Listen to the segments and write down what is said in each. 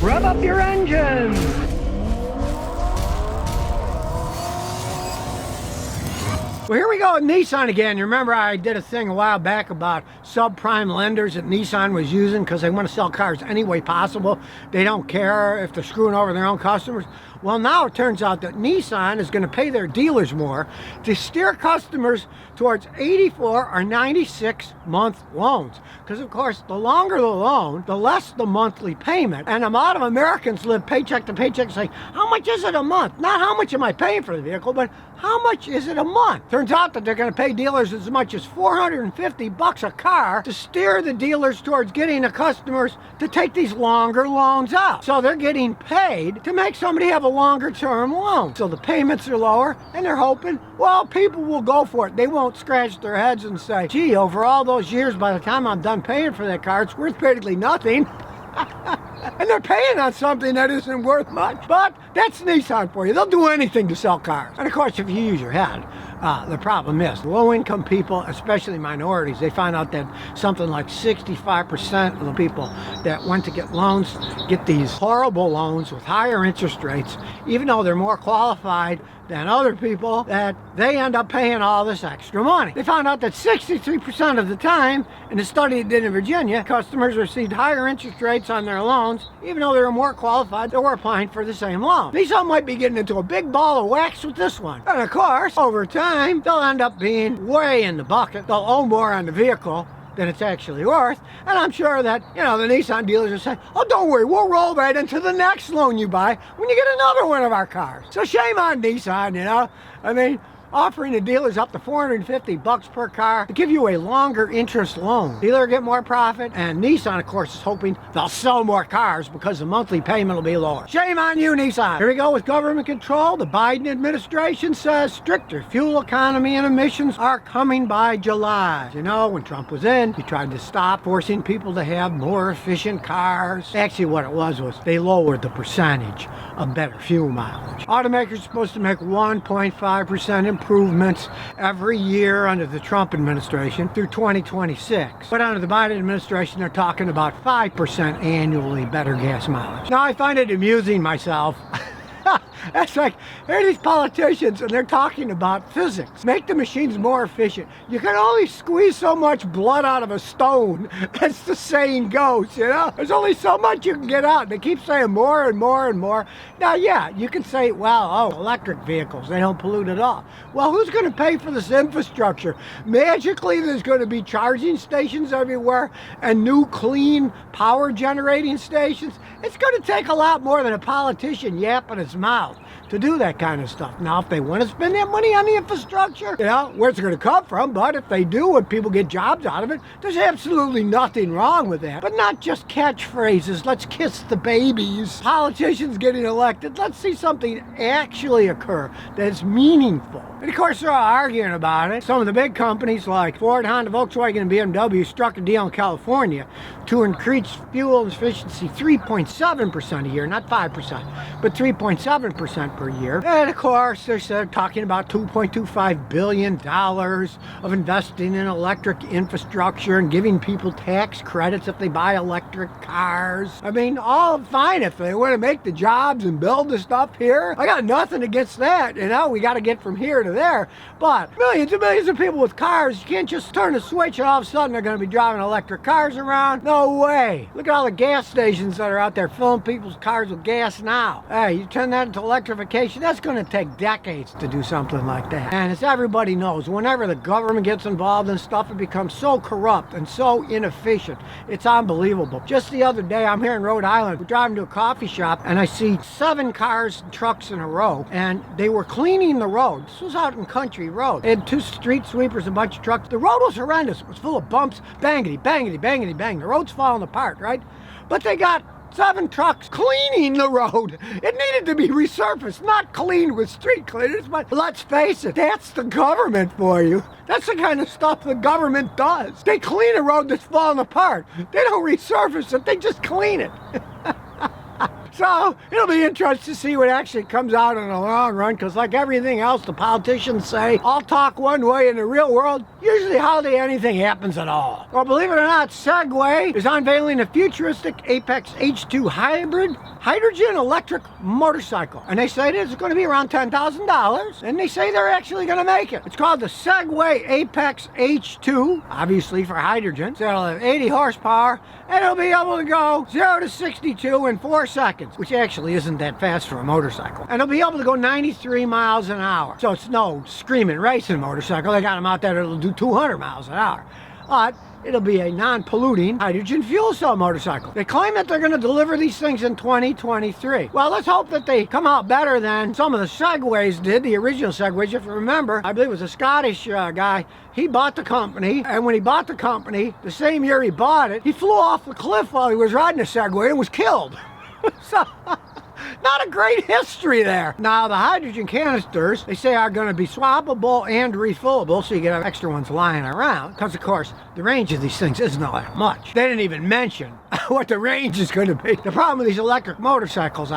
Rev up your engines! Well, here we go with Nissan again. You remember I did a thing a while back about subprime lenders that Nissan was using because they want to sell cars any way possible. They don't care if they're screwing over their own customers. Well, now it turns out that Nissan is going to pay their dealers more to steer customers towards 84 or 96-month loans. Because, of course, the longer the loan, the less the monthly payment. And a lot of Americans live paycheck to paycheck saying, how much is it a month? Not how much am I paying for the vehicle, but how much is it a month? Turns out that they're going to pay dealers as much as $450 a car to steer the dealers towards getting the customers to take these longer loans out. So they're getting paid to make somebody have a longer term loan. So the payments are lower and they're hoping, well, people will go for it. They won't scratch their heads and say, gee, over all those years, by the time I'm done paying for that car, it's worth practically nothing. And they're paying on something that isn't worth much. But that's Nissan for you. They'll do anything to sell cars. And of course, if you use your head, the problem is low-income people, especially minorities, they find out that something like 65% of the people that went to get loans get these horrible loans with higher interest rates, even though they're more qualified than other people, that they end up paying all this extra money. They found out that 63% of the time, in a study they did in Virginia, customers received higher interest rates on their loans, even though they were more qualified, they were applying for the same loan. Nissan might be getting into a big ball of wax with this one. And of course, over time, they'll end up being way in the bucket. They'll owe more on the vehicle than it's actually worth. And I'm sure that, the Nissan dealers will say, oh, don't worry, we'll roll that into the next loan you buy when you get another one of our cars. So shame on Nissan, I mean, offering the dealers up to $450 per car to give you a longer interest loan. Dealer get more profit, and Nissan, of course, is hoping they'll sell more cars because the monthly payment will be lower. Shame on you, Nissan. Here we go with government control. The Biden administration says stricter fuel economy and emissions are coming by July. When Trump was in, he tried to stop forcing people to have more efficient cars. Actually, what it was they lowered the percentage of better fuel mileage. Automakers are supposed to make 1.5% improvements every year under the Trump administration through 2026. But under the Biden administration, they're talking about 5% annually better gas mileage. Now, I find it amusing myself. That's like, here are these politicians and they're talking about physics. Make the machines more efficient. You can only squeeze so much blood out of a stone, as the saying goes, There's only so much you can get out. They keep saying more and more and more. Now, yeah, you can say, electric vehicles, they don't pollute at all. Well, who's going to pay for this infrastructure? Magically, there's going to be charging stations everywhere and new clean power generating stations. It's going to take a lot more than a politician yapping his mouth to do that kind of stuff. Now, if they want to spend that money on the infrastructure, where's it going to come from? But if they do and people get jobs out of it, there's absolutely nothing wrong with that. But not just catchphrases, let's kiss the babies, politicians getting elected. Let's see something actually occur that's meaningful. And of course, they're all arguing about it. Some of the big companies like Ford, Honda, Volkswagen, and BMW struck a deal in California to increase fuel efficiency 3.7% a year, not 5%, but 3.7% per year. And of course, they're talking about $2.25 billion of investing in electric infrastructure and giving people tax credits if they buy electric cars. I mean, all fine if they want to make the jobs and build the stuff here. I got nothing against that. We got to get from here to there. But millions and millions of people with cars, you can't just turn a switch and all of a sudden they're going to be driving electric cars around. No way. Look at all the gas stations that are out there filling people's cars with gas now. Hey, you turn that into electrification, that's going to take decades to do something like that. And as everybody knows, whenever the government gets involved in stuff, it becomes so corrupt and so inefficient. It's unbelievable. Just the other day, I'm here in Rhode Island. We're driving to a coffee shop and I see 7 cars and trucks in a row and they were cleaning the road. This was out in country road. They had 2 street sweepers, a bunch of trucks. The road was horrendous. It was full of bumps, bangity, bangity, bangity, bang. The road's falling apart, right? But they got 7 trucks cleaning the road. It needed to be resurfaced, not cleaned with street cleaners. But let's face it, that's the government for you. That's the kind of stuff the government does. They clean a road that's falling apart. They don't resurface it, they just clean it. So it'll be interesting to see what actually comes out in the long run, because like everything else the politicians say, all talk one way, in the real world usually hardly anything happens at all. Well, believe it or not, Segway is unveiling a futuristic Apex H2 hybrid hydrogen electric motorcycle, and they say it's going to be around $10,000, and they say they're actually going to make it. It's called the Segway Apex H2, obviously for hydrogen. So it'll have 80 horsepower, and it'll be able to go 0 to 62 in 4 seconds, which actually isn't that fast for a motorcycle. And it'll be able to go 93 miles an hour. So it's no screaming racing motorcycle. They got them out there that'll do 200 miles an hour. But it'll be a non-polluting hydrogen fuel cell motorcycle. They claim that they're going to deliver these things in 2023. Well, let's hope that they come out better than some of the Segways did, the original Segways. If you remember, I believe it was a Scottish guy. He bought the company, and when he bought the company, the same year he bought it, he flew off the cliff while he was riding a Segway and was killed. So, not a great history there. Now, the hydrogen canisters, they say, are going to be swappable and refillable, so you can have extra ones lying around. Because, of course, the range of these things isn't all that much. They didn't even mention what the range is going to be. The problem with these electric motorcycles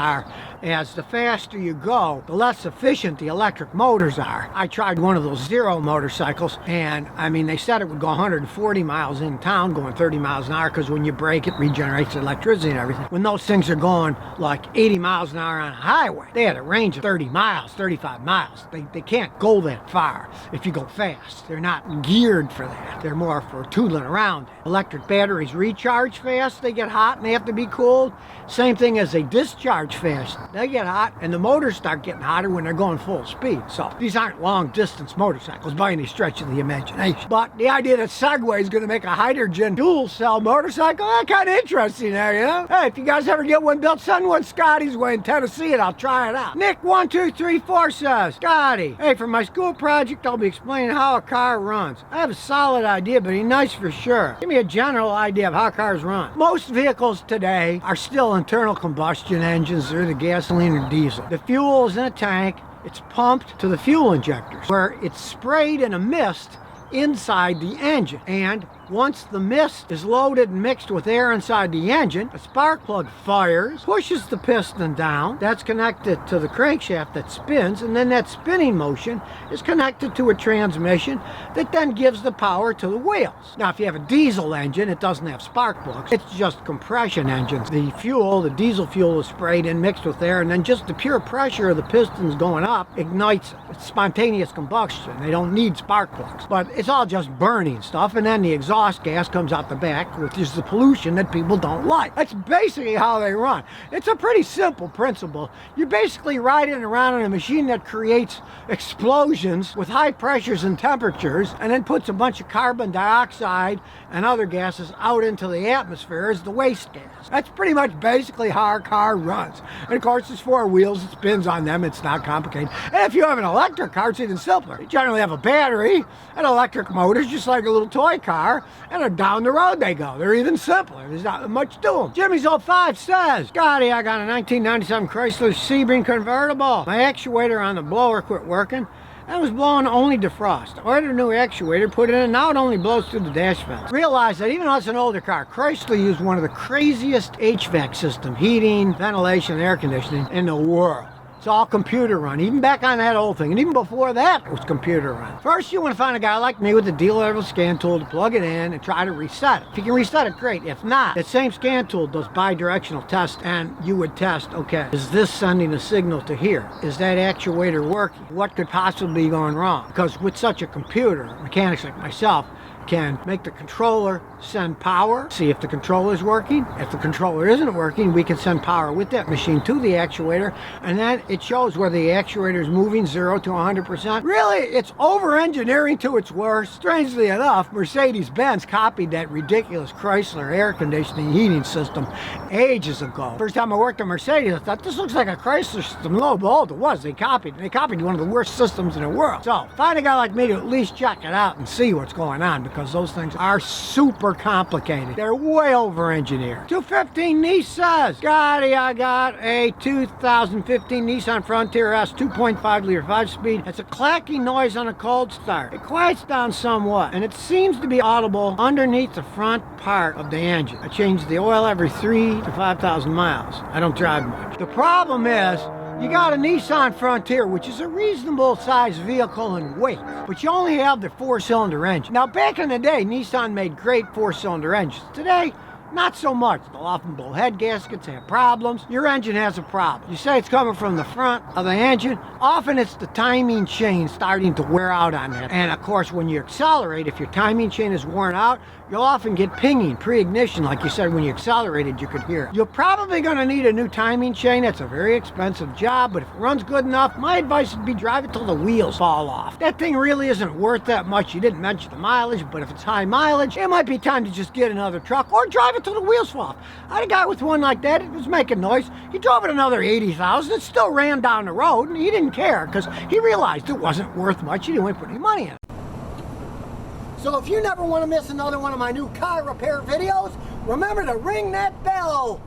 as the faster you go, the less efficient the electric motors are. I tried one of those Zero motorcycles, and I mean, they said it would go 140 miles in town, going 30 miles an hour, because when you brake, it regenerates electricity and everything. When those things are going like 80 miles an hour on a highway, they had a range of 30 miles, 35 miles. They can't go that far if you go fast. They're not geared for that. They're more for tootling around. Electric batteries recharge fast, they get hot and they have to be cooled. Same thing as they discharge fast. They get hot, and the motors start getting hotter when they're going full speed. So these aren't long-distance motorcycles by any stretch of the imagination. But the idea that Segway is going to make a hydrogen fuel cell motorcycle, that's kind of interesting there, you know? Hey, if you guys ever get one built, send one Scotty's way in Tennessee, and I'll try it out. Nick1234 says, Scotty, hey, for my school project, I'll be explaining how a car runs. I have a solid idea, but he's nice for sure. Give me a general idea of how cars run. Most vehicles today are still internal combustion engines, or the gasoline or diesel. The fuel is in a tank, it's pumped to the fuel injectors, where it's sprayed in a mist inside the engine. And once the mist is loaded and mixed with air inside the engine, a spark plug fires, pushes the piston down. That's connected to the crankshaft that spins, and then that spinning motion is connected to a transmission that then gives the power to the wheels. Now, if you have a diesel engine, it doesn't have spark plugs. It's just compression engines. The fuel, the diesel fuel, is sprayed in, mixed with air, and then just the pure pressure of the pistons going up ignites it. It's spontaneous combustion. They don't need spark plugs. But it's all just burning stuff, and then the exhaust gas comes out the back, which is the pollution that people don't like. That's basically how they run. It's a pretty simple principle. You're basically riding around in a machine that creates explosions with high pressures and temperatures, and then puts a bunch of carbon dioxide and other gases out into the atmosphere as the waste gas. That's pretty much basically how our car runs. And of course, there's 4 wheels, it spins on them, it's not complicated. And if you have an electric car, it's even simpler. You generally have a battery and electric motors, just like a little toy car, and down the road they go. They're even simpler. There's not much to them. Jimmy's05 says, Scotty, I got a 1997 Chrysler Sebring convertible. My actuator on the blower quit working. I was blowing only defrost. Ordered a new actuator, put it in, and now it only blows through the dash vents. Realized that even though it's an older car, Chrysler used one of the craziest HVAC system, heating, ventilation, and air conditioning in the world. It's all computer run, even back on that old thing. And even before that, it was computer run. First, you want to find a guy like me with a dealer-level scan tool to plug it in and try to reset it. If you can reset it, great. If not, that same scan tool does bi-directional tests, and you would test, okay, is this sending a signal to here? Is that actuator working? What could possibly be going wrong? Because with such a computer, mechanics like myself can make the controller send power, see if the controller is working. If the controller isn't working, we can send power with that machine to the actuator, and then it shows whether the actuator is moving 0 to 100%. Really, it's over-engineering to its worst. Strangely enough, Mercedes-Benz copied that ridiculous Chrysler air conditioning heating system ages ago. First time I worked at Mercedes, I thought, this looks like a Chrysler system. Lo and behold, it was. They copied one of the worst systems in the world. So, find a guy like me to at least check it out and see what's going on, because those things are super complicated. They're way over engineered. 215 Nissan. Scotty, I got a 2015 Nissan Frontier S 2.5 liter 5-speed. It's a clacking noise on a cold start. It quiets down somewhat, and it seems to be audible underneath the front part of the engine. I change the oil every 3,000 to 5,000 miles. I don't drive much. The problem is, you got a Nissan Frontier, which is a reasonable sized vehicle in weight, but you only have the 4-cylinder engine. Now, back in the day, Nissan made great 4-cylinder engines. Today, not so much. They'll often blow head gaskets, have problems. Your engine has a problem. You say it's coming from the front of the engine. Often it's the timing chain starting to wear out on it. And of course, when you accelerate, if your timing chain is worn out, you'll often get pinging, pre-ignition, like you said, when you accelerated, you could hear it. You're probably gonna need a new timing chain. It's a very expensive job, but if it runs good enough, my advice would be drive it till the wheels fall off. That thing really isn't worth that much. You didn't mention the mileage, but if it's high mileage, it might be time to just get another truck or drive it till the wheels fall off. I had a guy with one like that. It was making noise. He drove it another 80,000. It still ran down the road, and he didn't care because he realized it wasn't worth much. He didn't want to put any money in it. So if you never want to miss another one of my new car repair videos, remember to ring that bell.